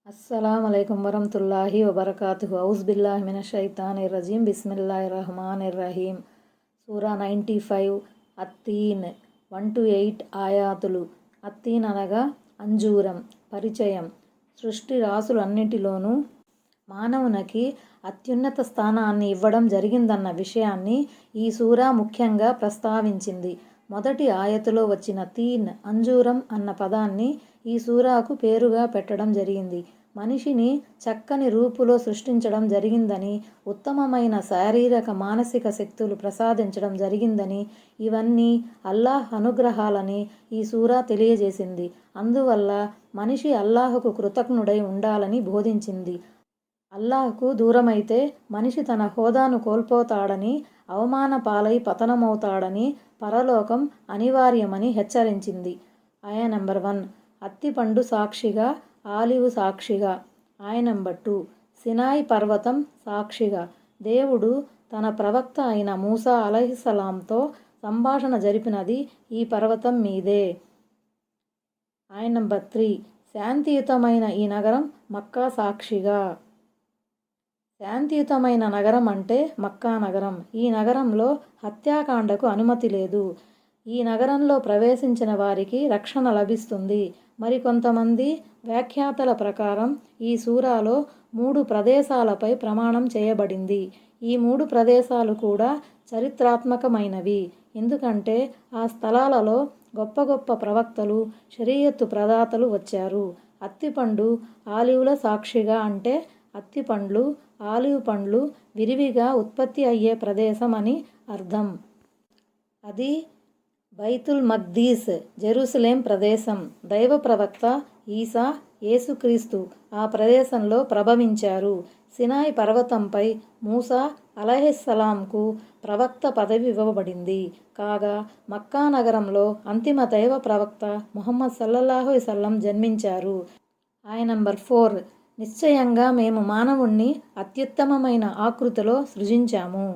अस्सलामुअलैकुम वरहमतुल्लाहि वबरकातुहु औज़ुबिल्लाहि मिनश्शैतानिर्रजीम बिस्मिल्लाहिर्रहमानिर्रहीम సూరా 95 అత్తీన్ 1-8 ఆయాతులు. అత్తీన్ అనగా అంజూరం. పరిచయం. సృష్టి రాసులన్నిటిలోనూ మానవునికి అత్యున్నత స్థానాన్ని ఇవ్వడం జరిగిందన్న విషయాన్ని ఈ సూరా ముఖ్యంగా ప్రస్తావించింది. మొదటి ఆయతులో వచ్చిన తీన్ అంజూరం అన్న పదాన్ని ఈ సూరాకు పేరుగా పెట్టడం జరిగింది. మనిషిని చక్కని రూపులో సృష్టించడం జరిగిందని, ఉత్తమమైన శారీరక మానసిక శక్తులు ప్రసాదించడం జరిగిందని, ఇవన్నీ అల్లాహ్ అనుగ్రహాలని ఈ సూరా తెలియజేసింది. అందువల్ల మనిషి అల్లాహ్కు కృతజ్ఞుడై ఉండాలని బోధించింది. అల్లాహ్కు దూరమైతే మనిషి తన హోదాను కోల్పోతాడని, అవమాన పాలై పతనమవుతాడని, పరలోకం అనివార్యమని హెచ్చరించింది. ఆయ నంబర్ 1 అత్తిపండు సాక్షిగా, ఆలివ్ సాక్షిగా. ఆయ నంబర్ 2 సినాయి పర్వతం సాక్షిగా. దేవుడు తన ప్రవక్త అయిన మూసా అలైహిస్సలాంతో సంభాషణ జరిపినది ఈ పర్వతం మీదే. ఆయ నంబర్ 3 శాంతియుతమైన ఈ నగరం మక్కా సాక్షిగా. శాంతియుతమైన నగరం అంటే మక్కా నగరం. ఈ నగరంలో హత్యాకాండకు అనుమతి లేదు. ఈ నగరంలో ప్రవేశించిన వారికి రక్షణ లభిస్తుంది. మరికొంతమంది వ్యాఖ్యాతల ప్రకారం ఈ సూరాలో 3 ప్రదేశాలపై ప్రమాణం చేయబడింది. ఈ 3 ప్రదేశాలు కూడా చరిత్రాత్మకమైనవి. ఎందుకంటే ఆ స్థలాలలో గొప్ప గొప్ప ప్రవక్తలు, షరీయత్తు ప్రదాతలు వచ్చారు. అత్తిపండు ఆలివ్ల సాక్షిగా అంటే అత్తిపండ్లు, ఆలివ్ పండ్లు విరివిగా ఉత్పత్తి అయ్యే ప్రదేశం అని అర్థం. అది బైతుల్ మఖ్దీస్, జెరూసలేం ప్రదేశం. దైవ ప్రవక్త ఈసా, యేసుక్రీస్తు ఆ ప్రదేశంలో ప్రభవించారు. సినాయి పర్వతంపై మూసా అలైహిస్సలాంకు ప్రవక్త పదవి ఇవ్వబడింది. కాగా మక్కా నగరంలో అంతిమ దైవ ప్రవక్త ముహమ్మద్ సల్లల్లాహు అలైహి వసల్లం జన్మించారు. ఆయ నంబర్ 4 నిశ్చయంగా మేము మానవుణ్ణి అత్యుత్తమమైన ఆకృతిలో సృజించాము.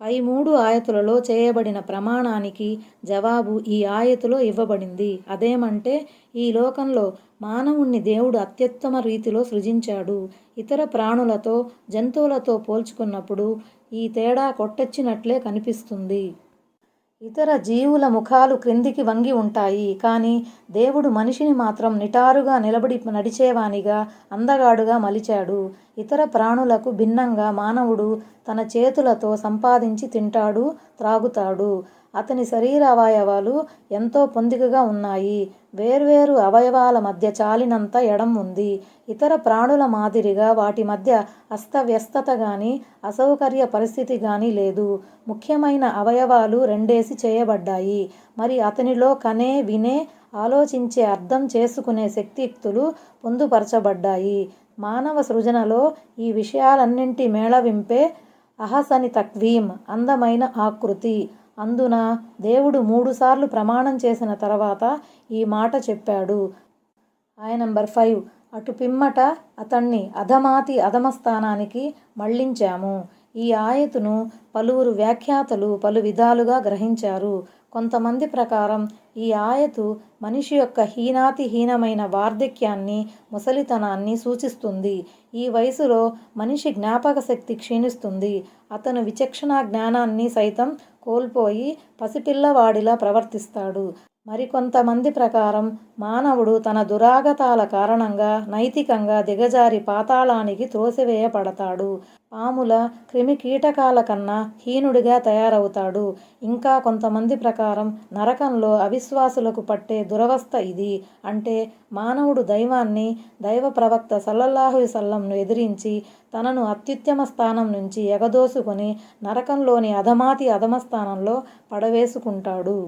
పై 3 ఆయతులలో చేయబడిన ప్రమాణానికి జవాబు ఈ ఆయతులో ఇవ్వబడింది. అదేమంటే ఈ లోకంలో మానవుణ్ణి దేవుడు అత్యుత్తమ రీతిలో సృజించాడు. ఇతర ప్రాణులతో, జంతువులతో పోల్చుకున్నప్పుడు ఈ తేడా కొట్టొచ్చినట్లే కనిపిస్తుంది. ఇతర జీవుల ముఖాలు క్రిందికి వంగి ఉంటాయి. కానీ దేవుడు మనిషిని మాత్రం నిటారుగా నిలబడి నడిచేవానిగా, అందగాడుగా మలిచాడు. ఇతర ప్రాణులకు భిన్నంగా మానవుడు తన చేతులతో సంపాదించి తింటాడు, త్రాగుతాడు. అతని శరీర అవయవాలు ఎంతో పొందికగా ఉన్నాయి. వేర్వేరు అవయవాల మధ్య చాలినంత ఎడం ఉంది. ఇతర ప్రాణుల మాదిరిగా వాటి మధ్య అస్తవ్యస్తత గాని, అసౌకర్య పరిస్థితి గాని లేదు. ముఖ్యమైన అవయవాలు రెండేసి చేయబడ్డాయి. మరి అతనిలో కనే, వినే, ఆలోచించే, అర్థం చేసుకునే శక్తియుక్తులు పొందుపరచబడ్డాయి. మానవ సృజనలో ఈ విషయాలన్నింటి మేళవింపే అహసని తక్వీం, అందమైన ఆకృతి. అందున దేవుడు 3 సార్లు ప్రమాణం చేసిన తర్వాత ఈ మాట చెప్పాడు. ఆయ నంబర్ 5 అటు పిమ్మట అతణ్ణి అధమాతి అధమస్థానానికి మళ్లించాము. ఈ ఆయతును పలువురు వ్యాఖ్యాతలు పలు విధాలుగా గ్రహించారు. కొంతమంది ప్రకారం ఈ ఆయతు మనిషి యొక్క హీనాతిహీనమైన వార్ధక్యాన్ని, ముసలితనాన్ని సూచిస్తుంది. ఈ వయసులో మనిషి జ్ఞాపక శక్తి క్షీణిస్తుంది. అతను విచక్షణా జ్ఞానాన్ని సైతం కోల్పోయి పసిపిల్లవాడిలా ప్రవర్తిస్తాడు. మరికొంతమంది ప్రకారం మానవుడు తన దురాగతాల కారణంగా నైతికంగా దిగజారి పాతాళానికి త్రోసివేయబడతాడు. పాముల, క్రిమికీటకాల కన్నా హీనుడిగా తయారవుతాడు. ఇంకా కొంతమంది ప్రకారం నరకంలో అవిశ్వాసులకు పట్టే దురవస్థ ఇది. అంటే మానవుడు దైవాన్ని, దైవ ప్రవక్త సల్లల్లాహు అలైహి వసల్లంను ఎదిరించి తనను అత్యుత్తమ స్థానం నుంచి ఎగదోసుకొని నరకంలోని అధమాతి అధమస్థానంలో పడవేసుకుంటాడు.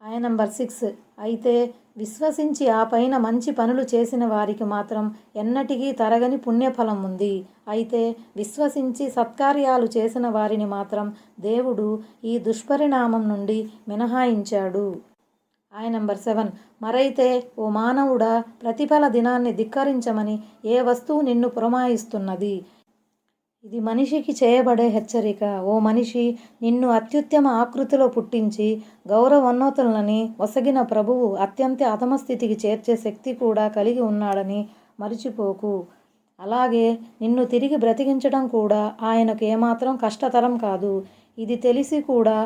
ఆయ నంబర్ 6 అయితే విశ్వసించి ఆ పైన మంచి పనులు చేసిన వారికి మాత్రం ఎన్నటికీ తరగని పుణ్యఫలం ఉంది. అయితే విశ్వసించి సత్కార్యాలు చేసిన వారిని మాత్రం దేవుడు ఈ దుష్పరిణామం నుండి మినహాయించాడు. ఆయ నంబర్ 7 మరైతే ఓ మానవుడా, ప్రతిఫల దినాన్ని ధిక్కరించమని ఏ వస్తువు నిన్ను పురమాయిస్తున్నది? ఇది మనిషికి చేయబడే హెచ్చరిక. ఓ మనిషి, నిన్ను అత్యుత్తమ ఆకృతిలో పుట్టించి గౌరవోన్నతులని ఒసగిన ప్రభువు అత్యంత అధమస్థితికి చేర్చే శక్తి కూడా కలిగి ఉన్నాడని మరిచిపోకు. అలాగే నిన్ను తిరిగి బ్రతికించడం కూడా ఆయనకు ఏమాత్రం కష్టతరం కాదు. ఇది తెలిసి కూడా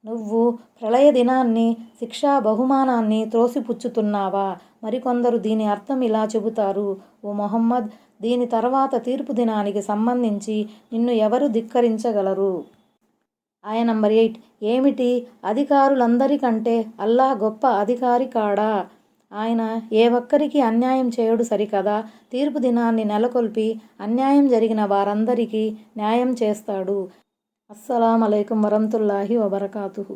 నువ్వు ప్రళయ దినాన్ని, శిక్షా బహుమానాన్ని త్రోసిపుచ్చుతున్నావా? మరికొందరు దీని అర్థం ఇలా చెబుతారు: ఓ మొహమ్మద్, దీని తర్వాత తీర్పు దినానికి సంబంధించి నిన్ను ఎవరు ధిక్కరించగలరు? ఆయ నంబర్ 8. ఏమిటి? అధికారులందరికంటే అల్లాహ్ గొప్ప అధికారి కాడా? ఆయన ఏ ఒక్కరికి అన్యాయం చేయడు సరికదా? తీర్పు దినాన్ని నెలకొల్పి అన్యాయం జరిగిన వారందరికీ న్యాయం చేస్తాడు. అస్సలాము అలైకుం వరహ్మతుల్లాహి వబరకాతుహు.